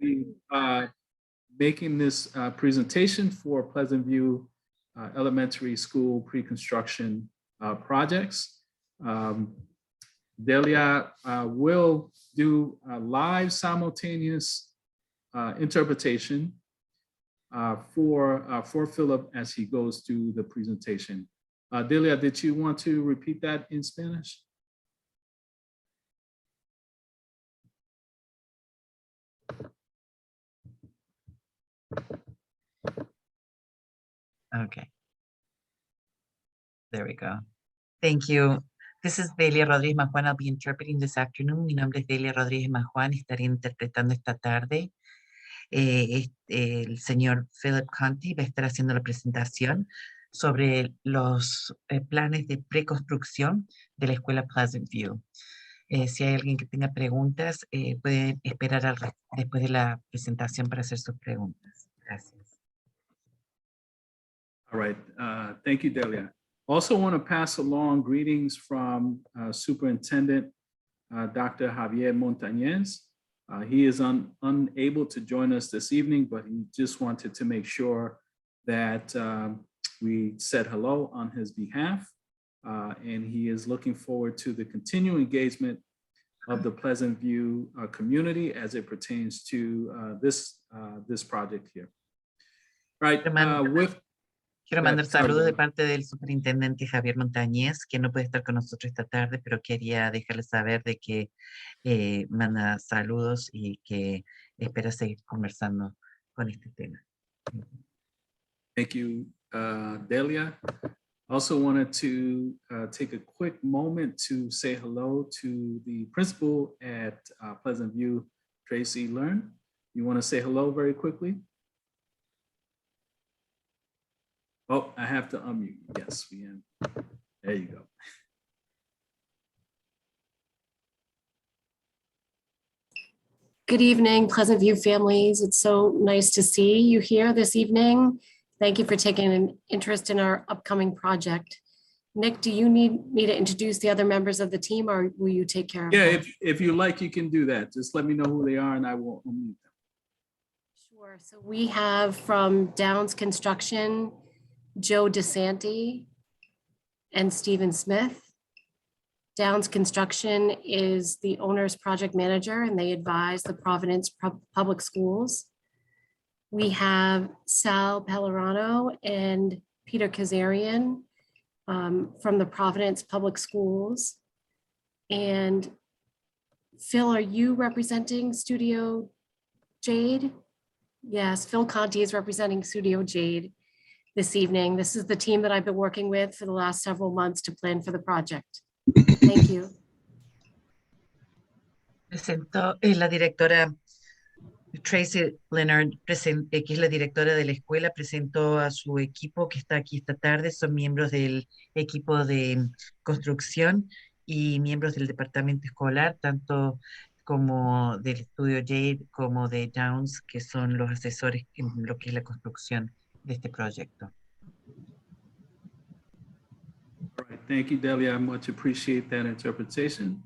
be making this presentation for Pleasant View Elementary School pre-construction projects. Delia will do a live simultaneous interpretation for Philip as he goes through the presentation. Delia, did you want to repeat that in Spanish? Okay. There we go. Thank you. This is Delia Rodríguez Majuan. I'll be interpreting this afternoon. Mi nombre es Delia Rodríguez Majuan. Estaré interpretando esta tarde. El señor Philip Conti va a estar haciendo la presentación sobre los planes de preconstrucción de la escuela Pleasant View. Si hay alguien que tenga preguntas, puede esperar después de la presentación para hacer sus preguntas. Gracias. All right, thank you, Delia. Also want to pass along greetings from Superintendent Dr. Javier Montañez. He is unable to join us this evening, but he just wanted to make sure that we said hello on his behalf. And he is looking forward to the continued engagement of the Pleasant View community as it pertains to this project here. Right, Quiero mandar saludos de parte del superintendente Javier Montañez, que no puede estar con nosotros esta tarde, pero quería dejarles saber de que manda saludos y que espera seguir conversando con este tema. Thank you, Delia. Also wanted to take a quick moment to say hello to the principal at Pleasant View, Tracy Learn. You want to say hello very quickly? Oh, I have to unmute. Yes, we am. There you go. Good evening, Pleasant View families. It's so nice to see you here this evening. Thank you for taking an interest in our upcoming project. Nick, do you need me to introduce the other members of the team, or will you take care of Yeah, them? if you like, you can do that. Just let me know who they are and I will unmute them. Sure. So we have from Downs Construction, Joe DeSanti and Stephen Smith. Downs Construction is the owner's project manager and they advise the Providence Public Schools. We have Sal Pellerano and Peter Kazarian from the Providence Public Schools. And Phil, are you representing Studio Jade? Yes, Phil Conti is representing Studio Jade this evening. This is the team that I've been working with for the last several months to plan for the project. Thank you. Presentó la directora Tracy Leonard, que es la directora de la escuela, presentó a su equipo que está aquí esta tarde. Son miembros del equipo de construcción y miembros del departamento escolar, tanto como del estudio Jade como de Downs, que son los asesores en lo que es la construcción de este proyecto. All right, thank you, Delia. I much appreciate that interpretation.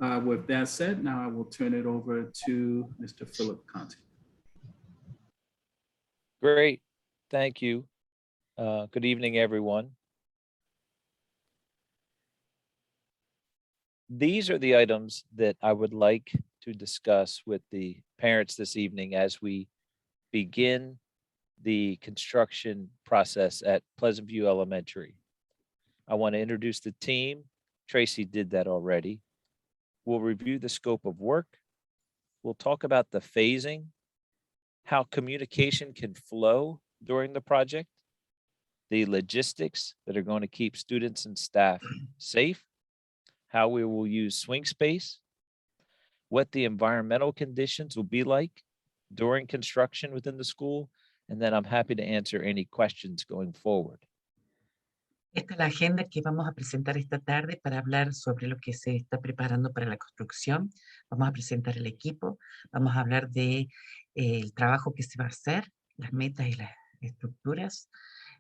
With that said, now I will turn it over to Mr. Philip Conti. Great, thank you. Good evening, everyone. These are the items that I would like to discuss with the parents this evening as we begin the construction process at Pleasant View Elementary. I want to introduce the team. Tracy did that already. We'll review the scope of work. We'll talk about the phasing, how communication can flow during the project, the logistics that are going to keep students and staff safe, how we will use swing space, what the environmental conditions will be like during construction within the school, and then I'm happy to answer any questions going forward. Esta es la agenda que vamos a presentar esta tarde para hablar sobre lo que se está preparando para la construcción. Vamos a presentar el equipo, vamos a hablar de el trabajo que se va a hacer, las metas y las estructuras.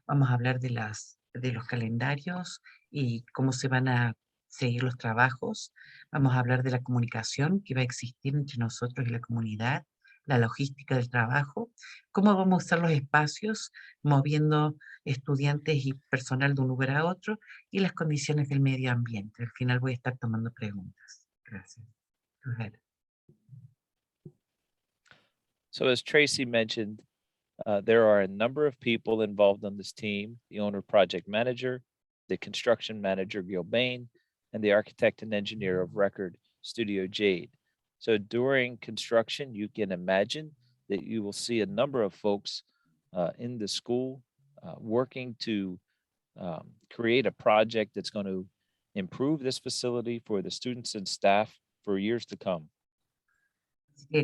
Vamos a hablar de los calendarios y cómo se van a seguir los trabajos. Vamos a hablar de la comunicación que va a existir entre nosotros y la comunidad, la logística del trabajo, cómo vamos a usar los espacios, moviendo estudiantes y personal de un lugar a otro, y las condiciones del medio ambiente. Al final voy a estar tomando preguntas. Gracias. Go ahead. So as Tracy mentioned, there are a number of people involved on this team, the owner project manager, the construction manager, Gil Bain, and the architect and engineer of record, Studio Jade. So during construction, you can imagine that you will see a number of folks in the school working to create a project that's going to improve this facility for the students and staff for years to come.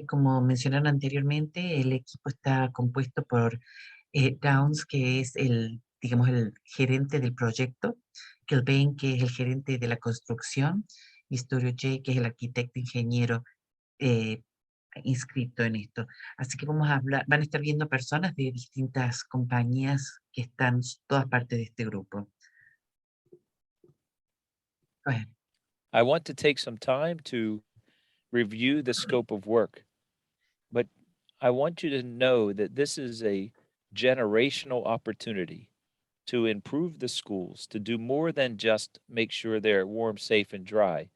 Como mencionaron anteriormente, el equipo está compuesto por Downs, que es digamos, el gerente del proyecto, Kilbane, que es el gerente de la construcción, y Studio J, que es el arquitecto ingeniero inscrito en esto. Así que vamos a hablar, van a estar viendo personas de distintas compañías que están todas partes de este grupo. Go ahead. I want to take some time to review the scope of work, but I want you to know that this is a generational opportunity to improve the schools, to do more than just make sure they're warm, safe, and dry,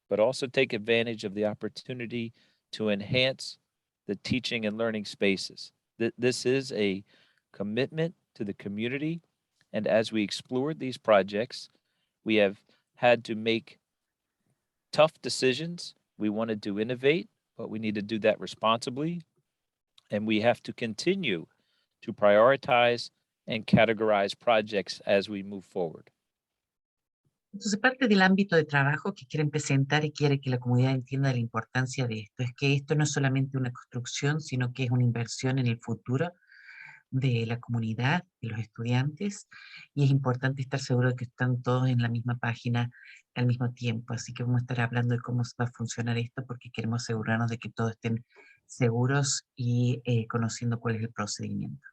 but also take advantage of the opportunity to enhance the teaching and learning spaces. This is a commitment to the community. And as we explored these projects, we have had to make tough decisions. We wanted to innovate, but we need to do that responsibly. And we have to continue to prioritize and categorize projects as we move forward. Entonces, parte del ámbito de trabajo que quieren presentar y quiere que la comunidad entienda la importancia de esto es que esto no es solamente una construcción, sino que es una inversión en el futuro de la comunidad, de los estudiantes, y es importante estar seguro de que están todos en la misma página al mismo tiempo. Así que vamos a estar hablando de cómo va a funcionar esto porque queremos asegurarnos de que todos estén seguros y conociendo cuál es el procedimiento.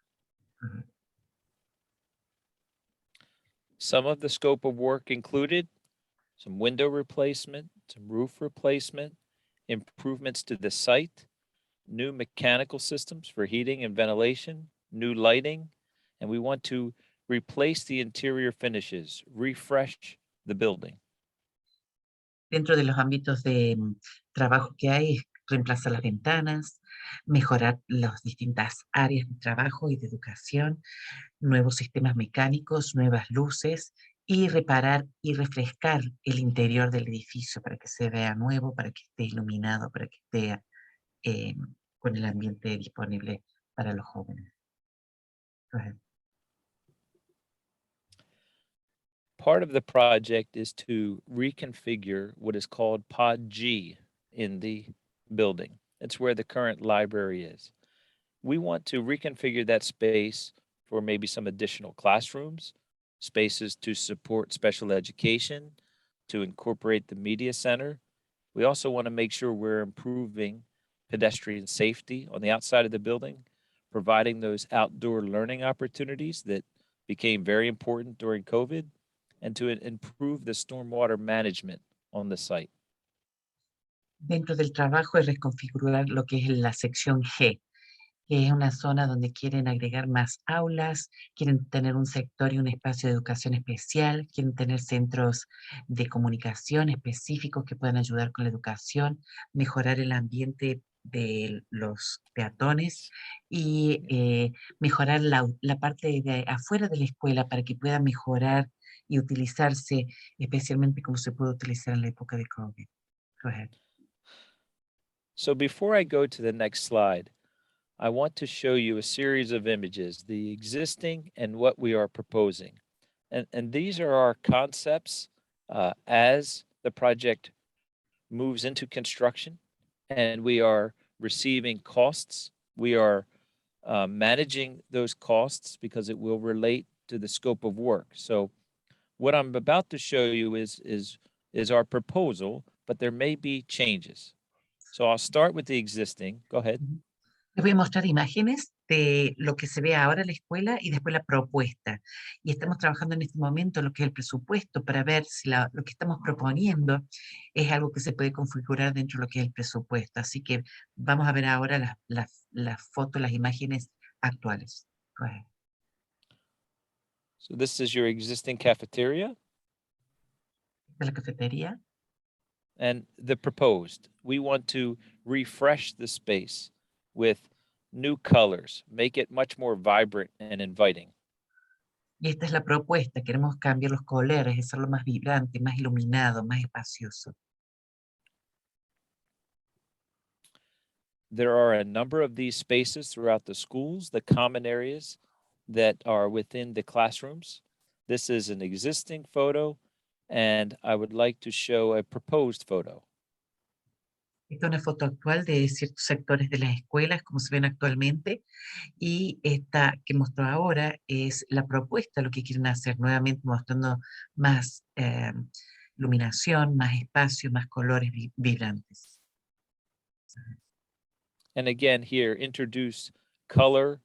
Some of the scope of work included some window replacement, some roof replacement, improvements to the site, new mechanical systems for heating and ventilation, new lighting, and we want to replace the interior finishes, refresh the building. Dentro de los ámbitos de trabajo que hay, es reemplazar las ventanas, mejorar las distintas áreas de trabajo y de educación, nuevos sistemas mecánicos, nuevas luces, y reparar y refrescar el interior del edificio para que se vea nuevo, para que esté iluminado, para que esté con el ambiente disponible para los jóvenes. Go ahead. Part of the project is to reconfigure what is called Pod G in the building. It's where the current library is. We want to reconfigure that space for maybe some additional classrooms, spaces to support special education, to incorporate the media center. We also want to make sure we're improving pedestrian safety on the outside of the building, providing those outdoor learning opportunities that became very important during COVID, and to improve the stormwater management on the site. Dentro del trabajo es reconfigurar lo que es la sección G, que es una zona donde quieren agregar más aulas, quieren tener un sector y un espacio de educación especial, quieren tener centros de comunicación específicos que puedan ayudar con la educación, mejorar el ambiente de los peatones y mejorar la parte de afuera de la escuela para que pueda mejorar y utilizarse especialmente como se puede utilizar en la época de COVID. Go ahead. So before I go to the next slide, I want to show you a series of images, the existing and what we are proposing. And these are our concepts as the project moves into construction and we are receiving costs. We are managing those costs because it will relate to the scope of work. So what I'm about to show you is our proposal, but there may be changes. So I'll start with the existing. Go ahead. Les voy a mostrar imágenes de lo que se ve ahora en la escuela y después la propuesta. Y estamos trabajando en este momento lo que es el presupuesto para ver si lo que estamos proponiendo es algo que se puede configurar dentro de lo que es el presupuesto. Así que vamos a ver ahora las fotos, las imágenes actuales. Go ahead. So this is your existing cafeteria Esta es la cafetería. and the proposed. We want to refresh the space with new colors, make it much more vibrant and inviting. Y esta es la propuesta. Queremos cambiar los colores, hacerlo más vibrante, más iluminado, más espacioso. There are a number of these spaces throughout the schools, the common areas that are within the classrooms. This is an existing photo, and I would like to show a proposed photo. Esta es una foto actual de ciertos sectores de las escuelas, como se ven actualmente, y esta que mostró ahora es la propuesta, lo que quieren hacer, nuevamente mostrando más iluminación, más espacio, más colores vibrantes. And again, here, introduce color,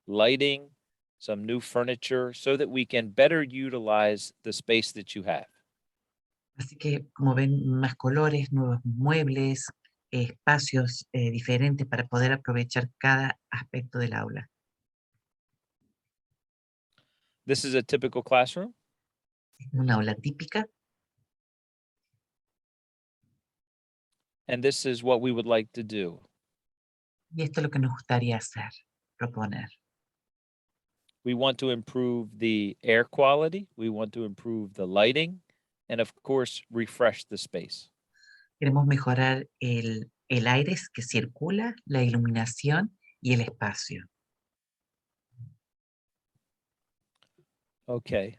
lighting, some new furniture so that we can better utilize the space that you have. Así que, como ven, más colores, nuevos muebles, espacios diferentes para poder aprovechar cada aspecto del aula. This is a typical classroom. Una aula típica. And this is what we would like to do. Y esto es lo que nos gustaría hacer, proponer. We want to improve the air quality. We want to improve the lighting and of course, refresh the space. Queremos mejorar el aire que circula, la iluminación y el espacio. Okay.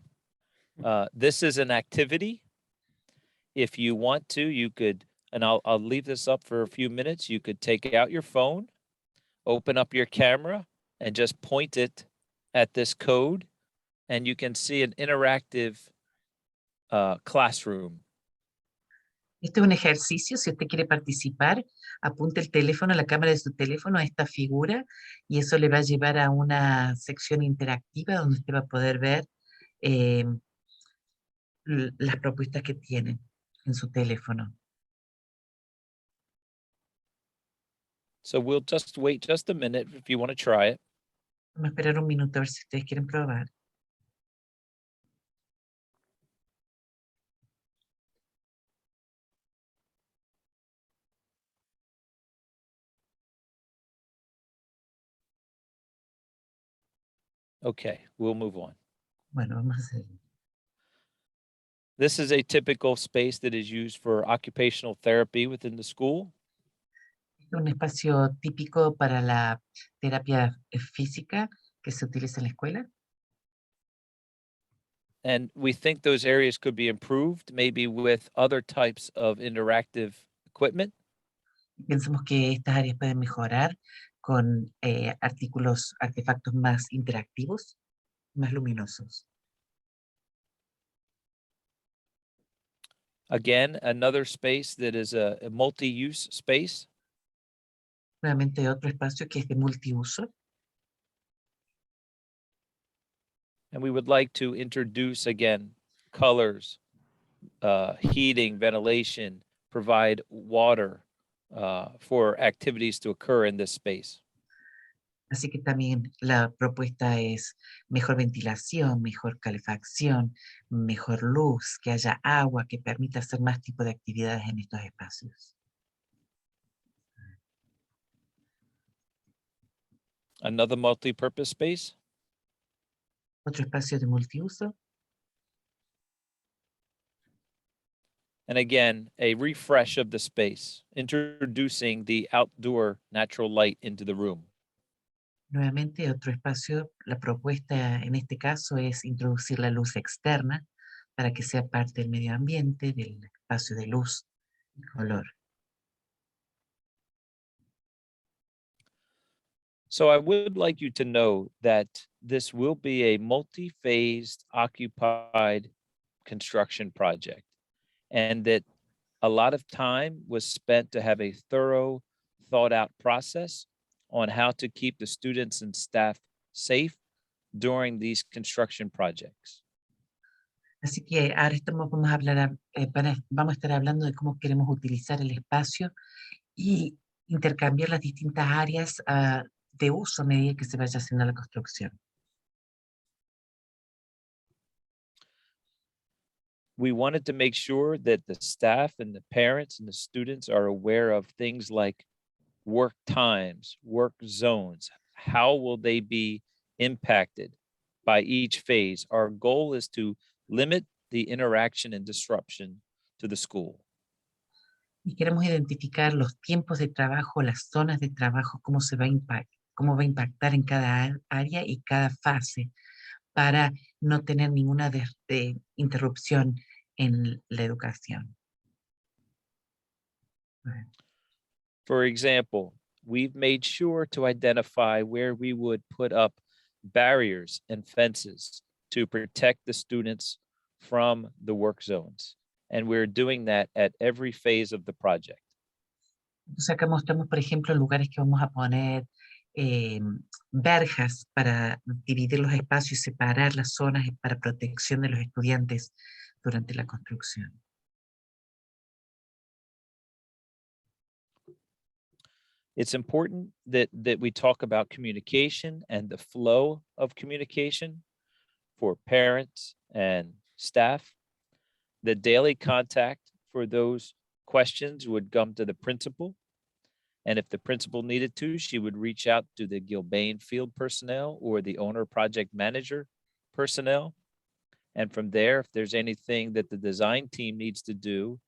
This is an activity. If you want to, you could, and I'll leave this up for a few minutes. You could take out your phone, open up your camera, and just point it at this code, and you can see an interactive classroom. Este es un ejercicio, si usted quiere participar, apunte el teléfono, la cámara de su teléfono a esta figura y eso le va a llevar a una sección interactiva donde usted va a poder ver las propuestas que tienen en su teléfono. So we'll just wait just a minute if you want to try it. Vamos a esperar un minuto a ver si ustedes quieren probar. Okay, we'll move on. Bueno, vamos a hacer. This is a typical space that is used for occupational therapy within the school. Un espacio típico para la terapia física que se utiliza en la escuela. And we think those areas could be improved, maybe with other types of interactive equipment. Pensamos que estas áreas pueden mejorar con artefactos más interactivos, más luminosos. Again, another space that is a multi-use space. Nuevamente otro espacio que es de multiuso. And we would like to introduce again colors, heating, ventilation, provide water for activities to occur in this space. Así que también la propuesta es mejor ventilación, mejor calefacción, mejor luz, que haya agua que permita hacer más tipo de actividades en estos espacios. Another multi-purpose space. Otro espacio de multiuso. And again, a refresh of the space, introducing the outdoor natural light into the room. Nuevamente, otro espacio, la propuesta en este caso es introducir la luz externa para que sea parte del medio ambiente, del espacio de luz y color. So I would like you to know that this will be a multi-phased occupied construction project, and that a lot of time was spent to have a thorough, thought out process on how to keep the students and staff safe during these construction projects. Así que ahora vamos a hablar, vamos a estar hablando de cómo queremos utilizar el espacio y intercambiar las distintas áreas de uso a medida que se vaya haciendo la construcción. We wanted to make sure that the staff and the parents and the students are aware of things like work times, work zones. How will they be impacted by each phase? Our goal is to limit the interaction and disruption to the school. Y queremos identificar los tiempos de trabajo, las zonas de trabajo, cómo va a impactar en cada área y cada fase para no tener ninguna interrupción en la educación. For example, we've made sure to identify where we would put up barriers and fences to protect the students from the work zones. And we're doing that at every phase of the project. Entonces acá mostramos, por ejemplo, lugares que vamos a poner verjas para dividir los espacios y separar las zonas para protección de los estudiantes durante la construcción. It's important that we talk about communication and the flow of communication for parents and staff. The daily contact for those questions would come to the principal. And if the principal needed to, she would reach out to the Gilbane field personnel or the owner project manager personnel. And from there, if there's anything that the design team needs to do,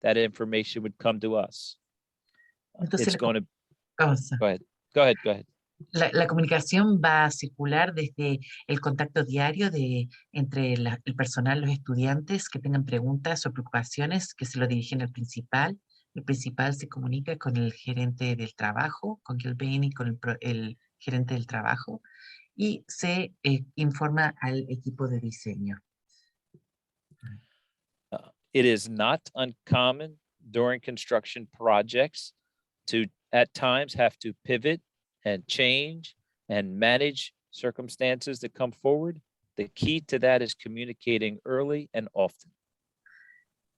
that information would come to us. Entonces, It's going to, pausa. go ahead. La comunicación va a circular desde el contacto diario entre el personal, los estudiantes que tengan preguntas o preocupaciones, que se lo dirigen al principal. El principal se comunica con el gerente del trabajo, con Gilbane y con el gerente del trabajo, y se informa al equipo de diseño. It is not uncommon during construction projects to, at times, have to pivot and change and manage circumstances that come forward. The key to that is communicating early and often.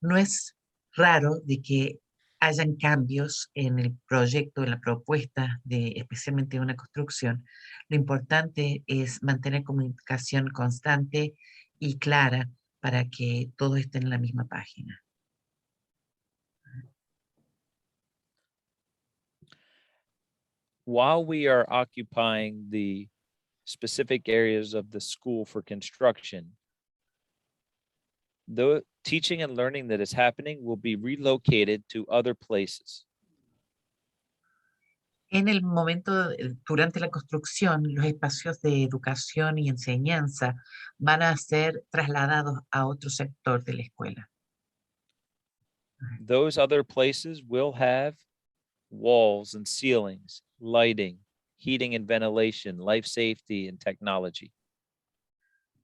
No es raro de que hayan cambios en el proyecto, en la propuesta, especialmente de una construcción. Lo importante es mantener comunicación constante y clara para que todos estén en la misma página. While we are occupying the specific areas of the school for construction, the teaching and learning that is happening will be relocated to other places. En el momento, durante la construcción, los espacios de educación y enseñanza van a ser trasladados a otro sector de la escuela. Those other places will have walls and ceilings, lighting, heating and ventilation, life safety, and technology.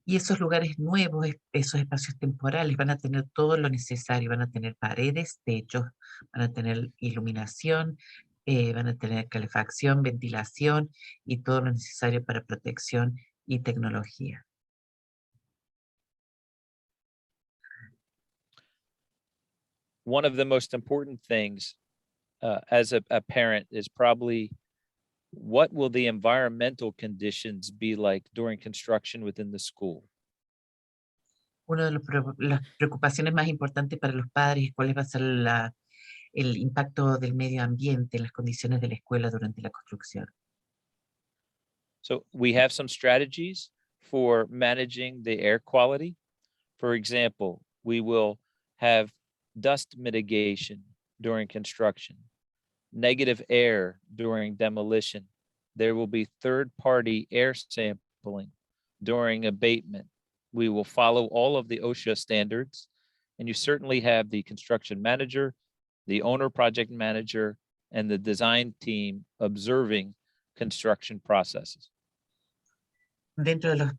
Y esos lugares nuevos, esos espacios temporales, van a tener todo lo necesario. Van a tener paredes, techos, van a tener iluminación, van a tener calefacción, ventilación y todo lo necesario para protección y tecnología. One of the most important things as a parent is probably what will the environmental conditions be like during construction within the school? Una de las preocupaciones más importantes para los padres es cuál va a ser el impacto del medio ambiente en las condiciones de la escuela durante la construcción. So we have some strategies for managing the air quality. For example, we will have dust mitigation during construction, negative air during demolition. There will be third-party air sampling during abatement. We will follow all of the OSHA standards, and you certainly have the construction manager, the owner project manager, and the design team observing construction processes. Dentro de los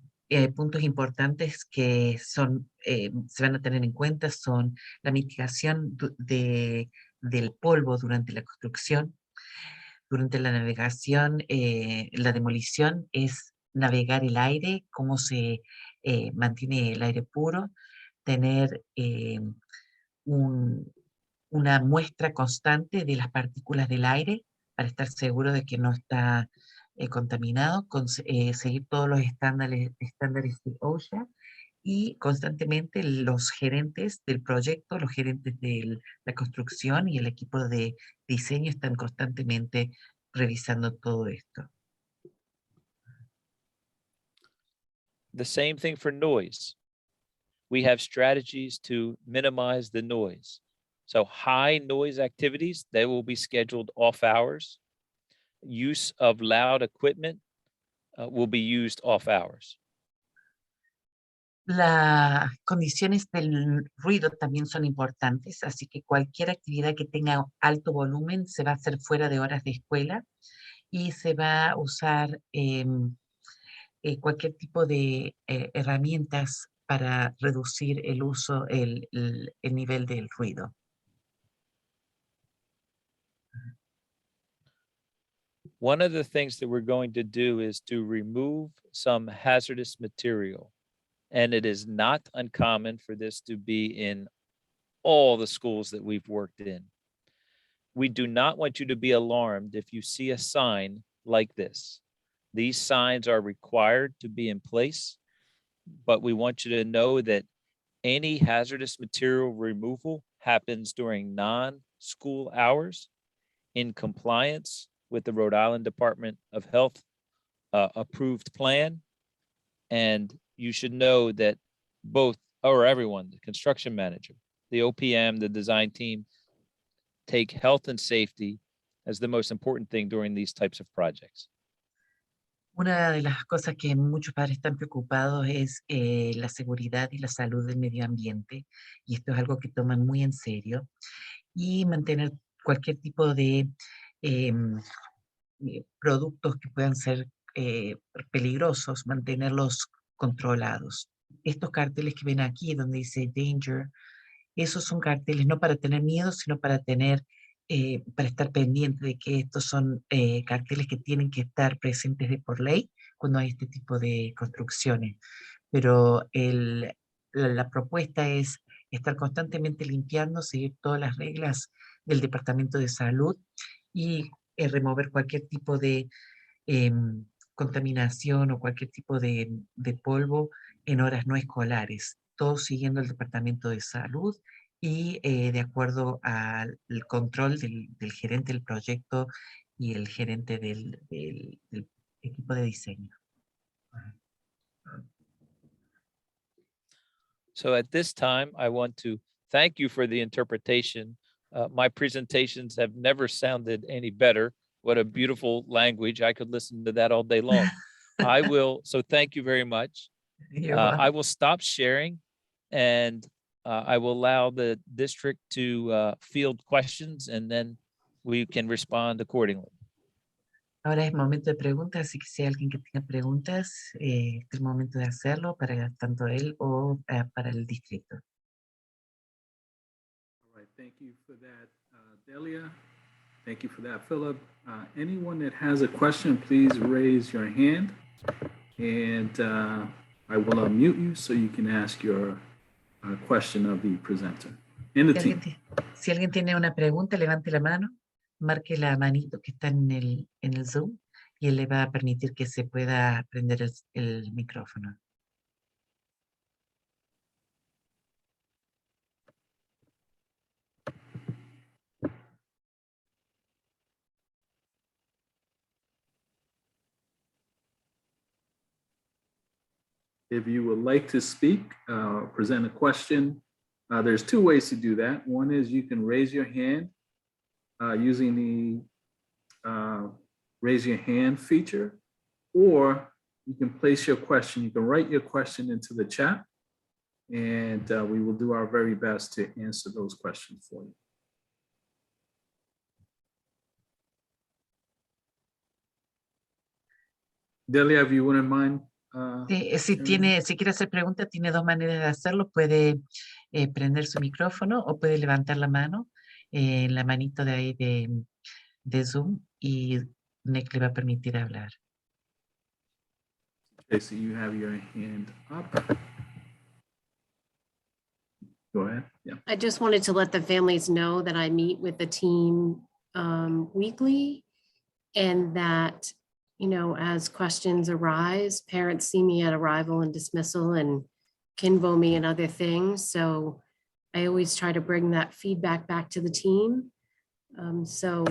puntos importantes que se van a tener en cuenta son la mitigación del polvo durante la construcción, durante la navegación, la demolición es navegar el aire, cómo se mantiene el aire puro, tener una muestra constante de las partículas del aire para estar seguro de que no está contaminado, seguir todos los estándares de OSHA y constantemente los gerentes del proyecto, los gerentes de la construcción y el equipo de diseño están constantemente revisando todo esto. The same thing for noise. We have strategies to minimize the noise. So high noise activities, they will be scheduled off hours. Use of loud equipment will be used off hours. Las condiciones del ruido también son importantes, así que cualquier actividad que tenga alto volumen se va a hacer fuera de horas de escuela y se va a usar cualquier tipo de herramientas para reducir el uso, el nivel del ruido. One of the things that we're going to do is to remove some hazardous material. And it is not uncommon for this to be in all the schools that we've worked in. We do not want you to be alarmed if you see a sign like this. These signs are required to be in place, but we want you to know that any hazardous material removal happens during non-school hours in compliance with the Rhode Island Department of Health approved plan. And you should know that both, or everyone, the construction manager, the OPM, the design team, take health and safety as the most important thing during these types of projects. Una de las cosas que muchos padres están preocupados es la seguridad y la salud del medio ambiente, y esto es algo que toman muy en serio, y mantener cualquier tipo de productos que puedan ser peligrosos, mantenerlos controlados. Estos carteles que ven aquí donde dice danger, esos son carteles no para tener miedo, sino para tener, para estar pendiente de que estos son carteles que tienen que estar presentes de por ley cuando hay este tipo de construcciones. Pero la propuesta es estar constantemente limpiando, seguir todas las reglas del Departamento de Salud y remover cualquier tipo de contaminación o cualquier tipo de polvo en horas no escolares, todo siguiendo el Departamento de Salud y de acuerdo al control del gerente del proyecto y el gerente del equipo de diseño. So at this time, I want to thank you for the interpretation. My presentations have never sounded any better. What a beautiful language. I could listen to that all day long. So thank you very much. I will stop sharing and I will allow the district to field questions and then we can respond accordingly. Ahora es momento de preguntas, así que si hay alguien que tenga preguntas, es el momento de hacerlo para tanto él o para el distrito. All right, thank you for that, Delia. Thank you for that, Philip. Anyone that has a question, please raise your hand and I will unmute you so you can ask your question of the presenter and the team. Si alguien tiene una pregunta, levante la mano, marque la manito que está en el Zoom y él le va a permitir que se pueda prender el micrófono. If you would like to speak, present a question, there's two ways to do that. One is you can raise your hand using the raise your hand feature, or you can place your question. You can write your question into the chat and we will do our very best to answer those questions for you. Delia, if you wouldn't mind. Si quiere hacer preguntas, tiene dos maneras de hacerlo. Puede prender su micrófono o puede levantar la mano, la manito de ahí de Zoom, y Nick le va a permitir hablar. Tracy, you have your hand up. Go ahead. Yeah. I just wanted to let the families know that I meet with the team weekly, and that, you know, as questions arise, parents see me at arrival and dismissal and Kinvo me and other things. So I always try to bring that feedback back to the team. So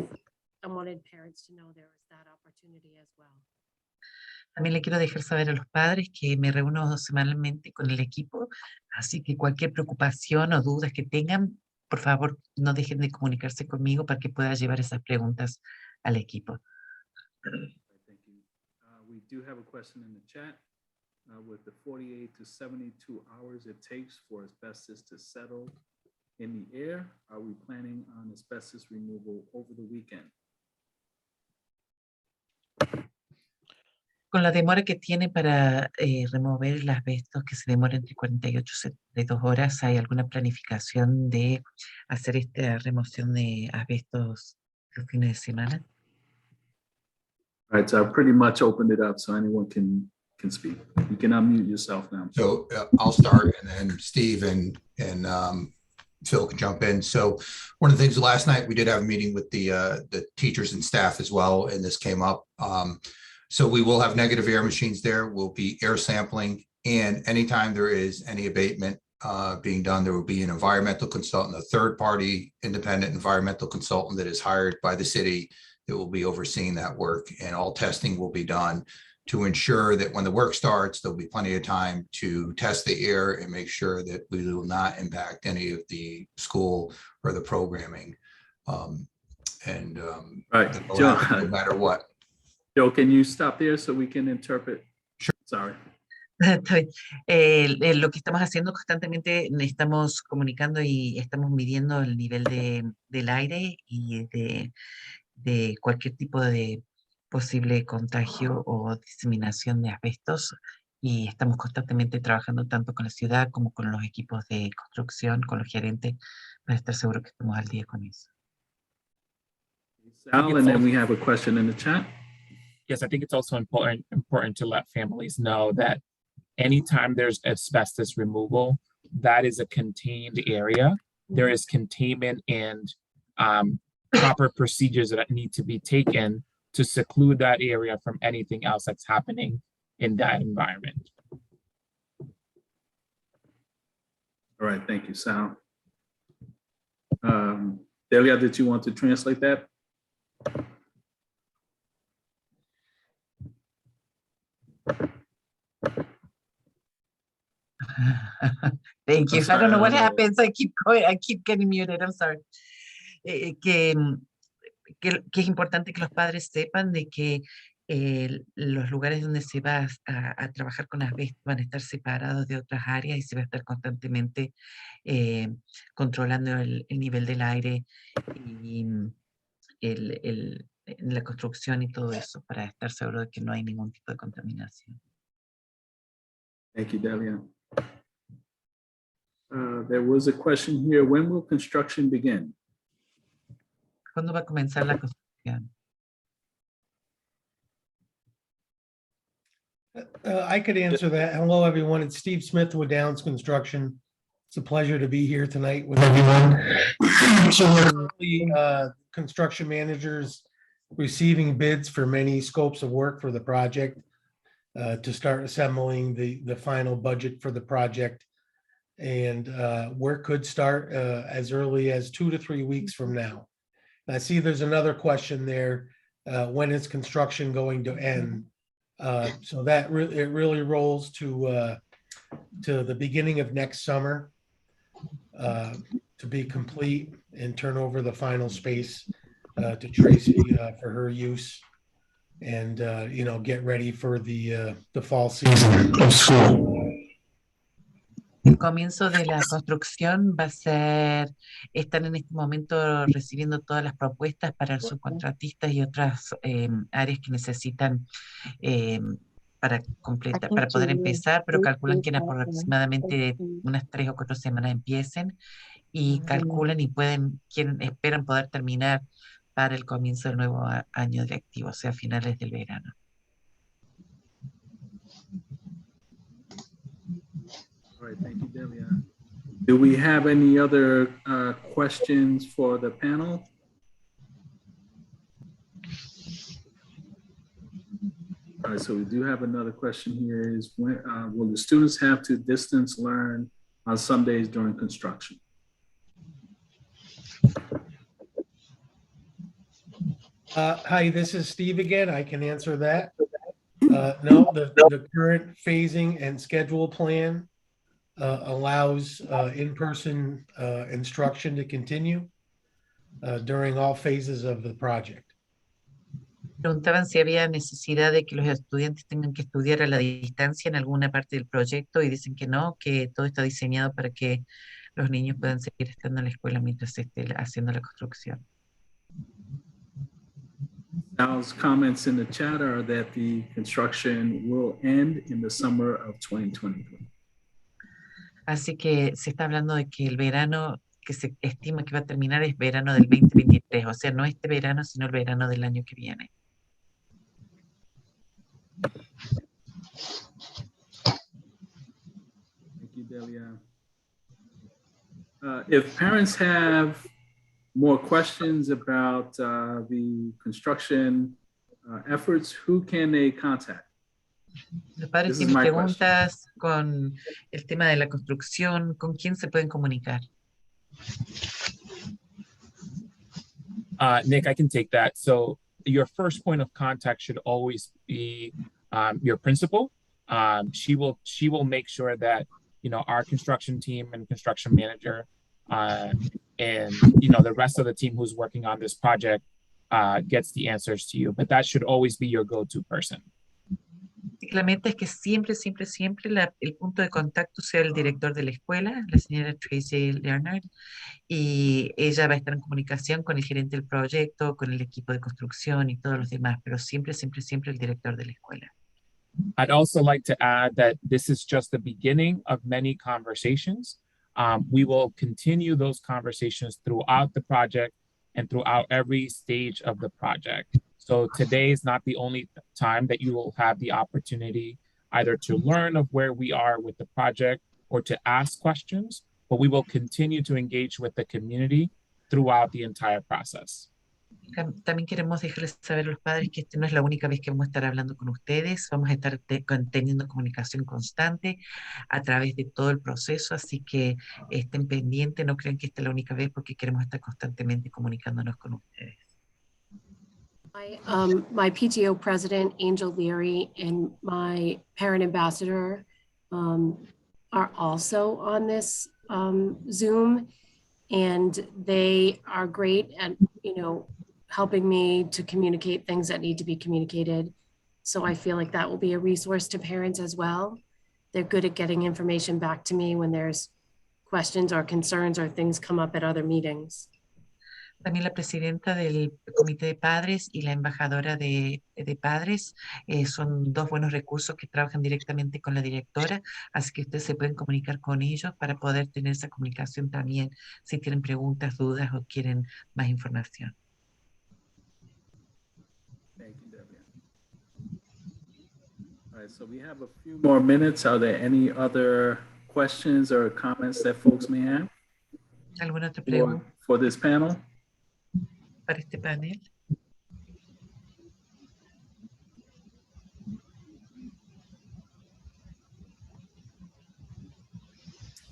I wanted parents to know there was that opportunity as well. También le quiero dejar saber a los padres que me reúno semanalmente con el equipo, así que cualquier preocupación o dudas que tengan, por favor, no dejen de comunicarse conmigo para que pueda llevar esas preguntas al equipo. Thank you. We do have a question in the chat. With the 48 to 72 hours it takes for asbestos to settle in the air, are we planning on asbestos removal over the weekend? Con la demora que tiene para remover el asbestos, que se demora entre 48 y 72 horas, ¿hay alguna planificación de hacer esta remoción de asbestos los fines de semana? All right, so I pretty much opened it up so anyone can speak. You can unmute yourself now. So I'll start, and then Steve and Phil can jump in. So one of the things last night, we did have a meeting with the teachers and staff as well, and this came up. So we will have negative air machines there. We'll be air sampling, and anytime there is any abatement being done, there will be an environmental consultant, a third-party independent environmental consultant that is hired by the city that will be overseeing that work, and all testing will be done to ensure that when the work starts, there'll be plenty of time to test the air and make sure that we will not impact any of the school or the programming. All right, that'll Joe, happen no matter what. Joe, can you stop there so we can interpret? Sure. Sorry. Está bien. Lo que estamos haciendo constantemente, estamos comunicando y estamos midiendo el nivel del aire y de cualquier tipo de posible contagio o diseminación de asbestos, y estamos constantemente trabajando tanto con la ciudad como con los equipos de construcción, con los gerentes, para estar seguros que estamos al día con eso. Sal, and then we have a question in the chat. Yes, I think it's also important to let families know that anytime there's asbestos removal, that is a contained area. There is containment and proper procedures that need to be taken to seclude that area from anything else that's happening in that environment. All right, thank you, Sal. Delia, did you want to translate that? Thank you. I'm sorry, I don't know what I don't know. happens. I keep getting muted. I'm sorry. Que es importante que los padres sepan de que los lugares donde se va a trabajar con asbestos van a estar separados de otras áreas y se va a estar constantemente controlando el nivel del aire y en la construcción y todo eso, para estar seguro de que no hay ningún tipo de contaminación. Thank you, Delia. There was a question here. When will construction begin? ¿Cuándo va a comenzar la construcción? I could answer that. Hello, everyone. It's Steve Smith with Downs Construction. It's a pleasure to be here tonight with everyone. So we're currently, construction managers receiving bids for many scopes of work for the project to start assembling the final budget for the project. And work could start as early as 2 to 3 weeks from now. I see there's another question there. When is construction going to end? So that it really rolls to the beginning of next summer to be complete and turn over the final space to Tracy for her use, and get ready for the fall season of school. El comienzo de la construcción va a ser, están en este momento recibiendo todas las propuestas para subcontratistas y otras áreas que necesitan para completar, para poder empezar, pero calculan que en aproximadamente unas 3 o 4 semanas empiecen, y calculan y esperan poder terminar para el comienzo del nuevo año lectivo, o sea, finales del verano. All right, thank you, Delia. Do we have any other questions for the panel? All right, so we do have another question here is when will the students have to distance learn on some days during construction? Hi, this is Steve again. I can answer that. No, the current phasing and schedule plan allows in-person instruction to continue during all phases of the project. Preguntaban si había necesidad de que los estudiantes tengan que estudiar a la distancia en alguna parte del proyecto y dicen que no, que todo está diseñado para que los niños puedan seguir estando en la escuela mientras se esté haciendo la construcción. Sal's comments in the chat are that the construction will end in the summer of 2023. Así que se está hablando de que el verano que se estima que va a terminar es verano del 2023, o sea, no este verano, sino el verano del año que viene. Thank you, Delia. If parents have more questions about the construction efforts, who can they contact? Los padres This is tienen my preguntas con el tema de la construcción, ¿con quién se pueden comunicar? Nick, I can take that. So your first point of contact should always be your principal. She will make sure that, you know, our construction team and construction manager and, you know, the rest of the team who's working on this project gets the answers to you. But that should always be your go-to person. La meta es que siempre el punto de contacto sea el director de la escuela, la señora Tracy Leonard, y ella va a estar en comunicación con el gerente del proyecto, con el equipo de construcción y todos los demás, pero siempre el director de la escuela. I'd also like to add that this is just the beginning of many conversations. We will continue those conversations throughout the project and throughout every stage of the project. So today is not the only time that you will have the opportunity either to learn of where we are with the project or to ask questions, but we will continue to engage with the community throughout the entire process. También queremos dejarles saber a los padres que esta no es la única vez que vamos a estar hablando con ustedes, vamos a estar teniendo comunicación constante a través de todo el proceso, así que estén pendientes, no crean que esta es la única vez porque queremos estar constantemente comunicándonos con ustedes. My PTO president, Angel Leary, and my parent ambassador are also on this Zoom, and they are great at, you know, helping me to communicate things that need to be communicated. So I feel like that will be a resource to parents as well. They're good at getting information back to me when there's questions or concerns or things come up at other meetings. También la presidenta del comité de padres y la embajadora de padres son dos buenos recursos que trabajan directamente con la directora, así que ustedes se pueden comunicar con ellos para poder tener esa comunicación también si tienen preguntas, dudas o quieren más información. Thank you, Debbie. All right, so we have a few more minutes. Are there any other questions or comments that folks may have ¿Alguna otra pregunta for this panel? para este panel?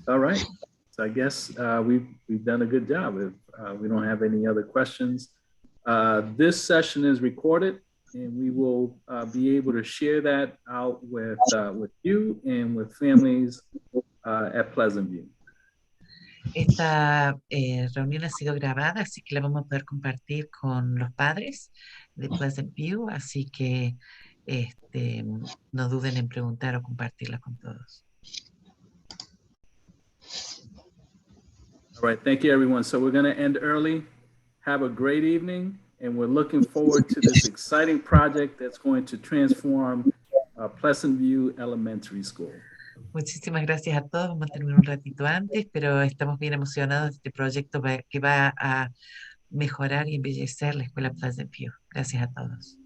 All right, so I guess we've done a good job. If we don't have any other questions, this session is recorded, and we will be able to share that out with you and with families at Pleasant View. Esta reunión ha sido grabada, así que la vamos a poder compartir con los padres de Pleasant View, así que no duden en preguntar o compartirla con todos. All right, thank you, everyone. So we're going to end early. Have a great evening, and we're looking forward to this exciting project that's going to transform Pleasant View Elementary School. Muchísimas gracias a todos. Vamos a terminar un ratito antes, pero estamos bien emocionados de este proyecto que va a mejorar y embellecer la Escuela Pleasant View. Gracias a todos.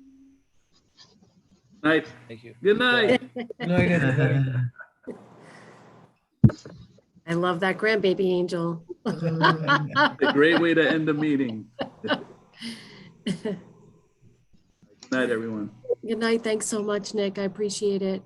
Night. Thank you. Good night. Good night, everybody. I love that grandbaby angel. A great way to end the meeting. Good night, everyone. Good night. Thanks so much, Nick. I appreciate it.